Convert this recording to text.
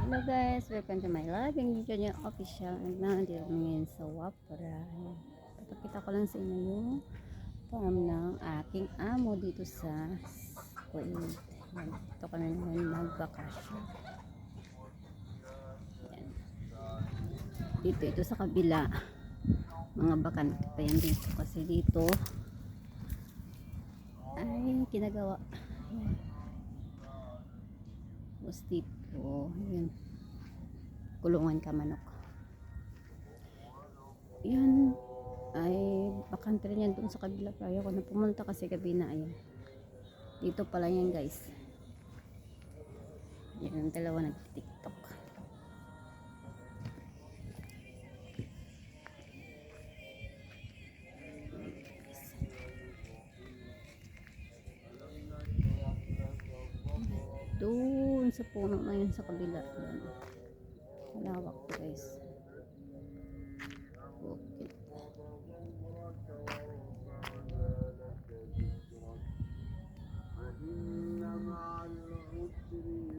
Hello guys, welcome to my live and Junior Official. And nandito kami ngayon sa Wapra. Papakita ko lang sa inyo yung farm ng aking amo dito sa Kuwait. Dito kami ngayon magbakasyon. Dito ito sa kabila. Mga bakante pa yan dito kasi dito ay kinagawa. Ayan. Tapos dito, yun, kulungan ka manok. Yan ay bakante rin yan doon sa kabila. Ayaw ko na pumunta kasi gabi na. Ayan, dito pala yan guys. Yan ang dalawa nag-tiktok. Doon sa puno na yun sa kabila. Yan.